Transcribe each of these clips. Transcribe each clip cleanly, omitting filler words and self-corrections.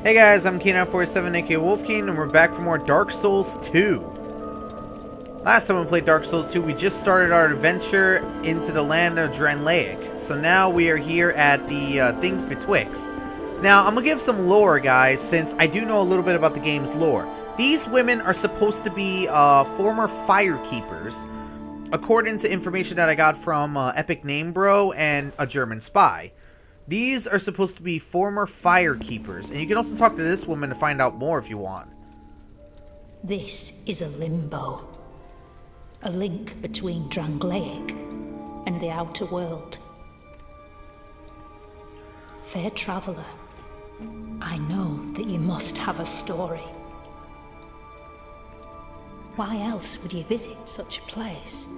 Hey guys, I'm Keen947 aka Wolfkeen, and we're back for more Dark Souls 2. Last time we played Dark Souls 2, we just started our adventure into the land of Dranlaic. So now we are here at the Things Betwixt. Now, I'm going to give some lore, guys, since I do know a little bit about the game's lore. These women are supposed to be former firekeepers, according to information that I got from Epic Name Bro and a German spy. These are supposed to be former firekeepers, and you can also talk to this woman to find out more if you want. This is a limbo. A link between Dranlaic and the outer world. Fair traveler, I know that you must have a story. Why else would you visit such a place?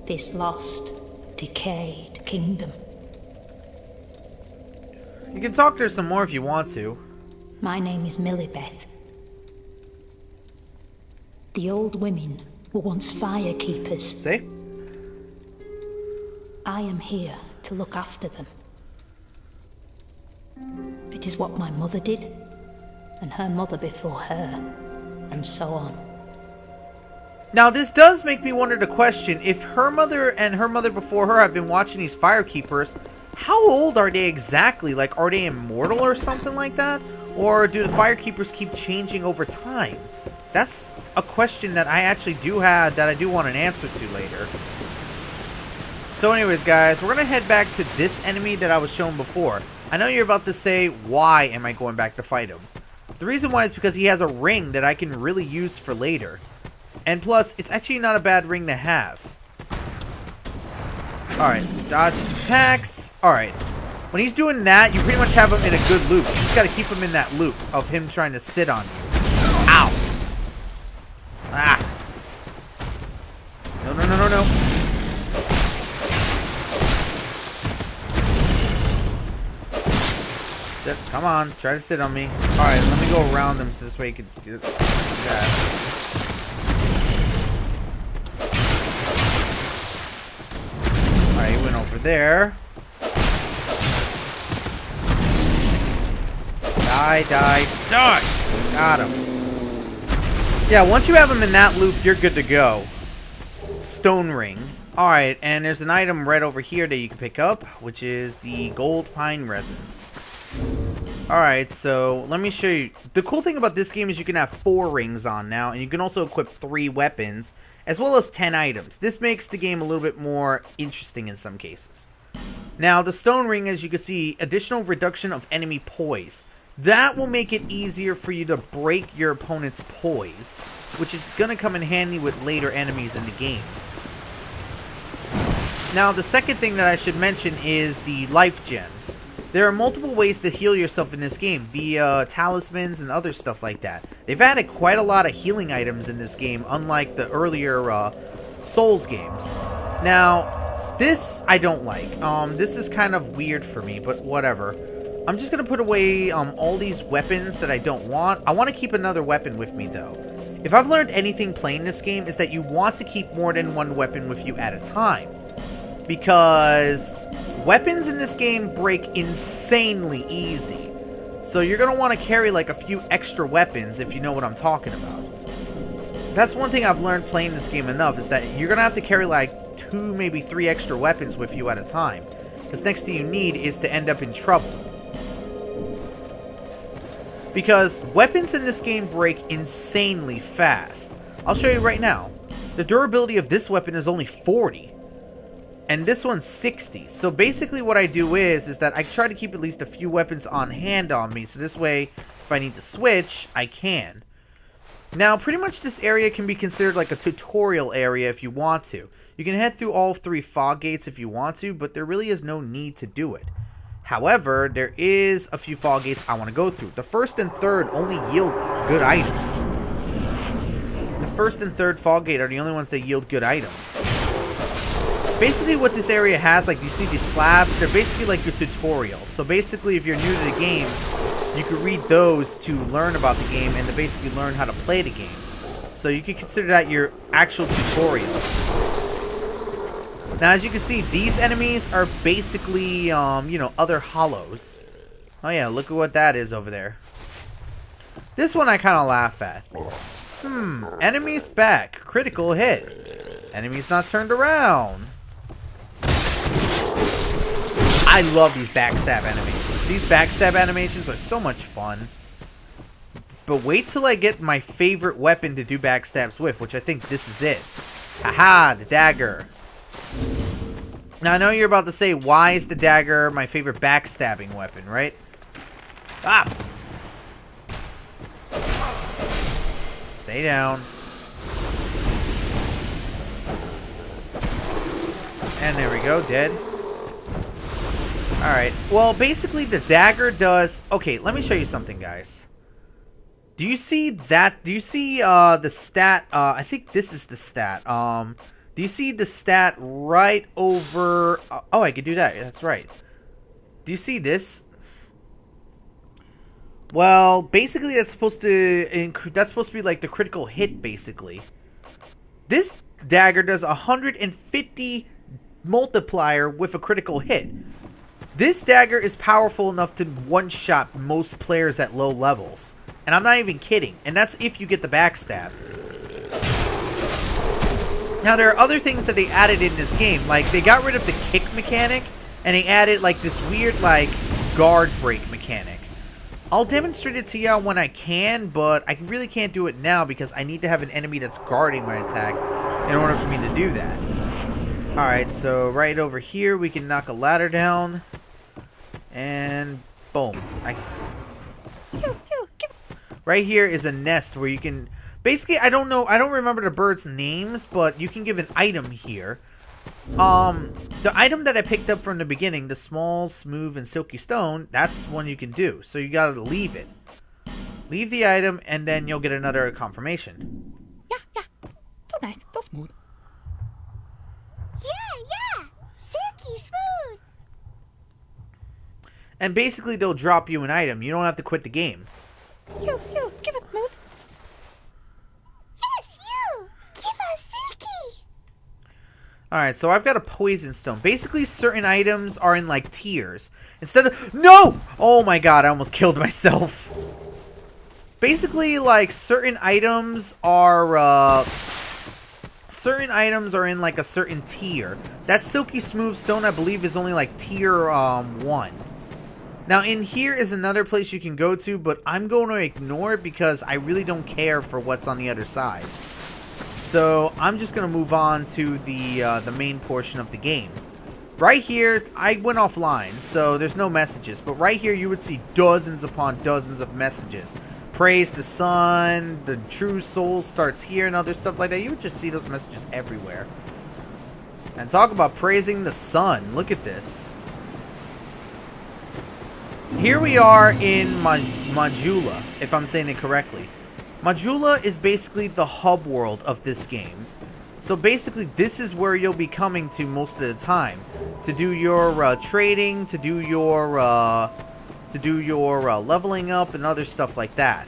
This lost, decayed kingdom. You can talk to her some more if you want to. My name is Millibeth. The old women were once firekeepers. See? I am here to look after them. It is what my mother did, and her mother before her, and so on. Now, this does make me wonder the question, if her mother and her mother before her have been watching these firekeepers, how old are they exactly? Like, are they immortal or something like that? Or do the firekeepers keep changing over time? That's a question that I actually do have, that I do want an answer to later. So anyways, guys, we're going to head back to this enemy that I was shown before. I know you're about to say, why am I going back to fight him? The reason why is because he has a ring that I can really use for later. And plus, it's actually not a bad ring to have. Alright, dodge his attacks. Alright. When he's doing that, you pretty much have him in a good loop. You just gotta keep him in that loop of him trying to sit on you. Ow! Ah! No, no, no, no, no. Sit. Come on, try to sit on me. Alright, let me go around him so this way you can get that. Alright, he went over there. Die, die, die! Got him. Yeah, once you have him in that loop, you're good to go. Stone ring. Alright, and there's an item right over here that you can pick up, which is the gold pine resin. Alright, so let me show you. The cool thing about this game is you can have 4 rings on now, and you can also equip 3 weapons, as well as 10 items. This makes the game a little bit more interesting in some cases. Now, the stone ring, as you can see, additional reduction of enemy poise. That will make it easier for you to break your opponent's poise, which is going to come in handy with later enemies in the game. Now, the second thing that I should mention is the life gems. There are multiple ways to heal yourself in this game, via talismans and other stuff like that. They've added quite a lot of healing items in this game, unlike the earlier Souls games. Now, this I don't like. This is kind of weird for me, but whatever. I'm just going to put away all these weapons that I don't want. I want to keep another weapon with me, though. If I've learned anything playing this game, is that you want to keep more than one weapon with you at a time. Because weapons in this game break insanely easy. So you're going to want to carry like a few extra weapons if you know what I'm talking about. That's one thing I've learned playing this game enough, is that you're going to have to carry like 2, maybe 3 extra weapons with you at a time. Because next thing you need is to end up in trouble. Because weapons in this game break insanely fast. I'll show you right now. The durability of this weapon is only 40. And this one's 60. So basically what I do is that I try to keep at least a few weapons on hand on me. So this way, if I need to switch, I can. Now, pretty much this area can be considered like a tutorial area if you want to. You can head through all 3 fog gates if you want to, but there really is no need to do it. However, there is a few fog gates I want to go through. The first and third only yield good items. The first and third fog gate are the only ones that yield good items. Basically what this area has, like you see these slabs, they're basically like your tutorials. So basically if you're new to the game, you can read those to learn about the game and to basically learn how to play the game. So you can consider that your actual tutorial. Now, as you can see, these enemies are basically, you know, other hollows. Oh yeah, look at what that is over there. This one I kind of laugh at. Enemies back. Critical hit. Enemies not turned around. I love these backstab animations. These backstab animations are so much fun. But wait till I get my favorite weapon to do backstabs with, which I think this is it. Haha, the dagger. Now I know you're about to say, why is the dagger my favorite backstabbing weapon, right? Ah! Stay down. And there we go, dead. Alright, well, basically the dagger does... Okay, let me show you something, guys. Do you see that? Do you see the stat? I think this is the stat. Do you see the stat right over... oh, I could do that. That's right. Do you see this? Well, basically that's supposed to be like the critical hit, basically. This dagger does 150 multiplier with a critical hit. This dagger is powerful enough to one-shot most players at low levels. And I'm not even kidding. And that's if you get the backstab. Now, there are other things that they added in this game. Like, they got rid of the kick mechanic. And they added, like, this weird, like, guard break mechanic. I'll demonstrate it to y'all when I can. But I really can't do it now because I need to have an enemy that's guarding my attack in order for me to do that. Alright, so right over here, we can knock a ladder down. And boom. Right here is a nest where you can... Basically, I don't remember the birds' names, but you can give an item here. The item that I picked up from the beginning, the small, smooth, and silky stone, that's one you can do. So you gotta leave it. Leave the item, and then you'll get another confirmation. Yeah. So nice, so smooth. Yeah. Silky smooth. And basically, they'll drop you an item. You don't have to quit the game. You, give it smooth. Yes, you! Give us silky! Alright, so I've got a poison stone. Basically, certain items are in, like, tiers. Instead of... No! Oh my god, I almost killed myself. Basically, like, certain items are in, like, a certain tier. That silky smooth stone, I believe, is only, like, tier, 1. Now, in here is another place you can go to, but I'm going to ignore it because I really don't care for what's on the other side. So, I'm just going to move on to the main portion of the game. Right here, I went offline, so there's no messages. But right here, you would see dozens upon dozens of messages. Praise the sun, the true soul starts here, and other stuff like that. You would just see those messages everywhere. And talk about praising the sun. Look at this. Here we are in Medulla, if I'm saying it correctly. Medulla is basically the hub world of this game. So basically, this is where you'll be coming to most of the time to do your trading, to do your leveling up, and other stuff like that.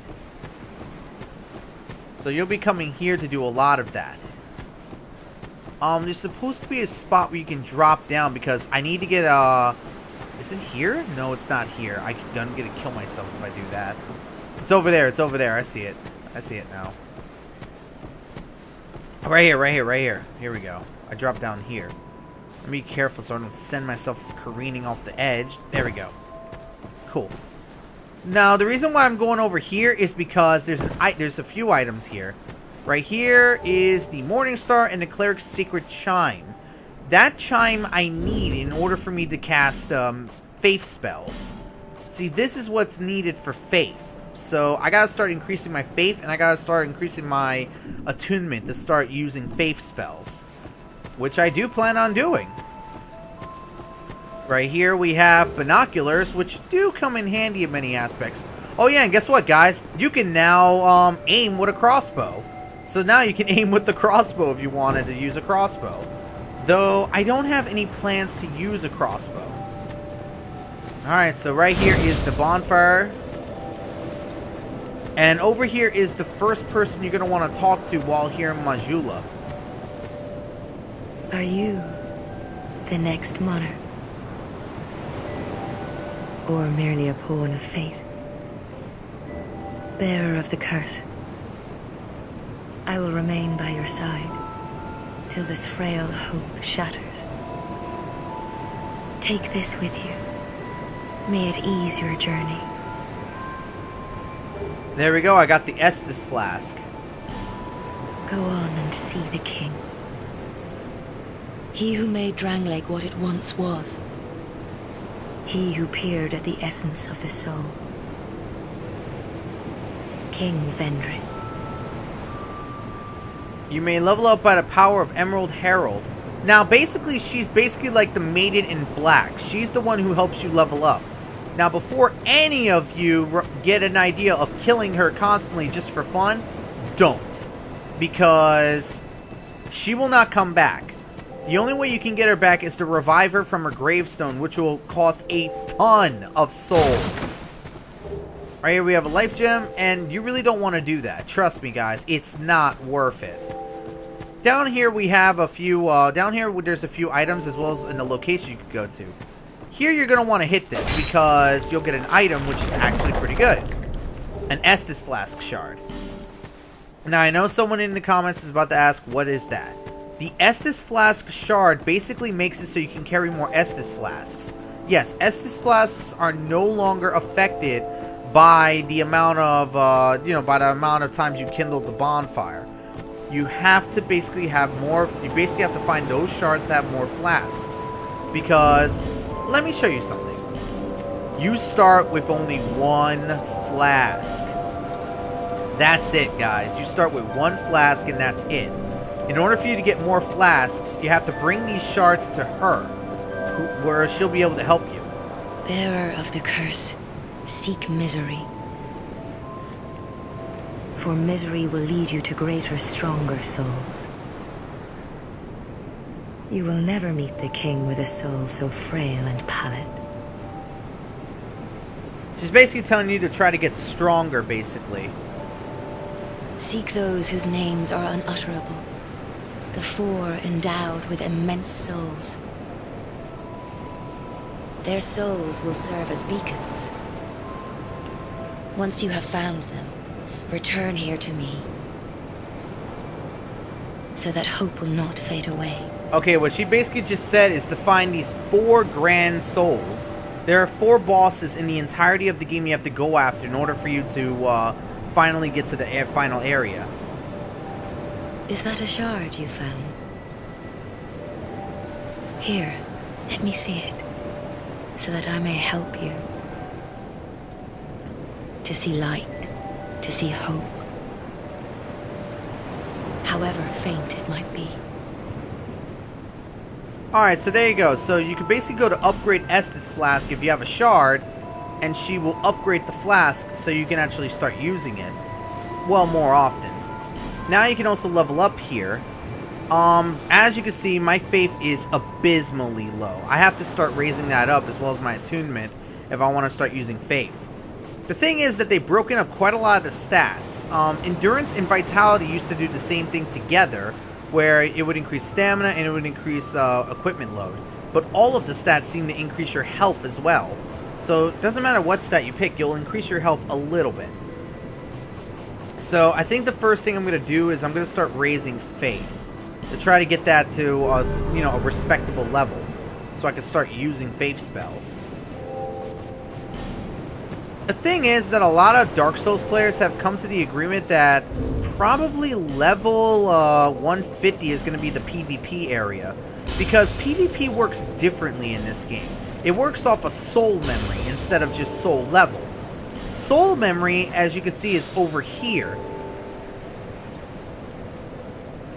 So you'll be coming here to do a lot of that. There's supposed to be a spot where you can drop down because I need to get Is it here? No, it's not here. I'm gonna kill myself if I do that. It's over there. It's over there. I see it. I see it now. Right here. Here we go. I drop down here. Let me be careful so I don't send myself careening off the edge. There we go. Cool. Now, the reason why I'm going over here is because there's a few items here. Right here is the Morning Star and the Cleric's Secret Chime. That chime I need in order for me to cast faith spells. See, this is what's needed for faith. So I gotta start increasing my faith, and I gotta start increasing my attunement to start using faith spells, which I do plan on doing. Right here we have binoculars, which do come in handy in many aspects. Oh yeah, and guess what, guys? You can now aim with a crossbow. So now you can aim with the crossbow if you wanted to use a crossbow. Though, I don't have any plans to use a crossbow. Alright, so right here is the bonfire. And over here is the first person you're going to want to talk to while here in Medulla. Are you the next monarch? or merely a pawn of fate. Bearer of the curse, I will remain by your side till this frail hope shatters. Take this with you. May it ease your journey. There we go, I got the Estus Flask. Go on and see the king. He who made Dranglake what it once was. He who peered at the essence of the soul. King Vendrick. You may level up by the power of Emerald Herald. Now, basically, she's basically like the Maiden in Black. She's the one who helps you level up. Now, before any of you get an idea of killing her constantly just for fun, don't. Because she will not come back. The only way you can get her back is to revive her from her gravestone, which will cost a ton of souls. Right here we have a life gem, and you really don't want to do that. Trust me, guys, it's not worth it. Down here we have a few, there's a few items as well as in the location you could go to. Here you're going to want to hit this because you'll get an item which is actually pretty good. An Estus Flask shard. Now I know someone in the comments is about to ask, what is that? The Estus Flask shard basically makes it so you can carry more Estus Flasks. Yes, Estus Flasks are no longer affected by the amount of, by the amount of times you kindled the bonfire. You have to basically have more, you basically have to find those shards that have more flasks. Because, let me show you something. You start with only one flask. That's it, guys. You start with one flask and that's it. In order for you to get more flasks, you have to bring these shards to her, where she'll be able to help you. Bearer of the curse, seek misery. For misery will lead you to greater, stronger souls. You will never meet the king with a soul so frail and pallid. She's basically telling you to try to get stronger, basically. Seek those whose names are unutterable. The four endowed with immense souls. Their souls will serve as beacons. Once you have found them, return here to me, so that hope will not fade away. Okay, what she basically just said is to find these 4 grand souls. There are 4 bosses in the entirety of the game you have to go after in order for you to finally get to the final area. Is that a shard you found? Here, let me see it, so that I may help you. To see light, to see hope. However faint it might be. Alright, so there you go. So you can basically go to upgrade Estus Flask if you have a shard, and she will upgrade the flask so you can actually start using it. Well, more often. Now you can also level up here. As you can see, my faith is abysmally low. I have to start raising that up as well as my attunement if I want to start using faith. The thing is that they've broken up quite a lot of the stats. Endurance and Vitality used to do the same thing together, where it would increase stamina and it would increase equipment load. But all of the stats seem to increase your health as well. So it doesn't matter what stat you pick, you'll increase your health a little bit. So I think the first thing I'm going to do is I'm going to start raising faith to try to get that to a respectable level, so I can start using faith spells. The thing is that a lot of Dark Souls players have come to the agreement that probably level 150 is going to be the PvP area, because PvP works differently in this game. It works off a soul memory instead of just soul level. Soul memory, as you can see, is over here.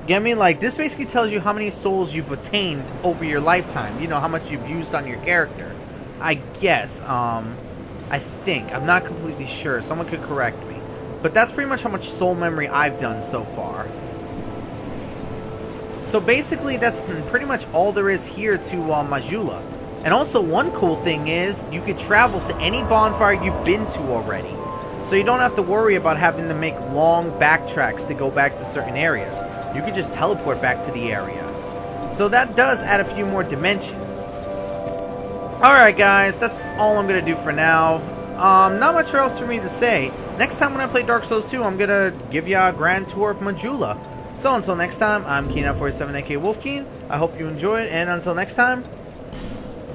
Get me? Like, this basically tells you how many souls you've attained over your lifetime. You know, how much you've used on your character. I guess, I think. I'm not completely sure. Someone could correct me. But that's pretty much how much soul memory I've done so far. So basically, that's pretty much all there is here to Medulla. And also, one cool thing is, you could travel to any bonfire you've been to already. So you don't have to worry about having to make long backtracks to go back to certain areas. You could just teleport back to the area. So that does add a few more dimensions. Alright guys, that's all I'm going to do for now. Not much else for me to say. Next time when I play Dark Souls 2, I'm going to give you a grand tour of Medulla. So until next time, I'm Keen47 aka Wolfkeen. I hope you enjoyed, and until next time,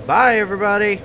bye everybody!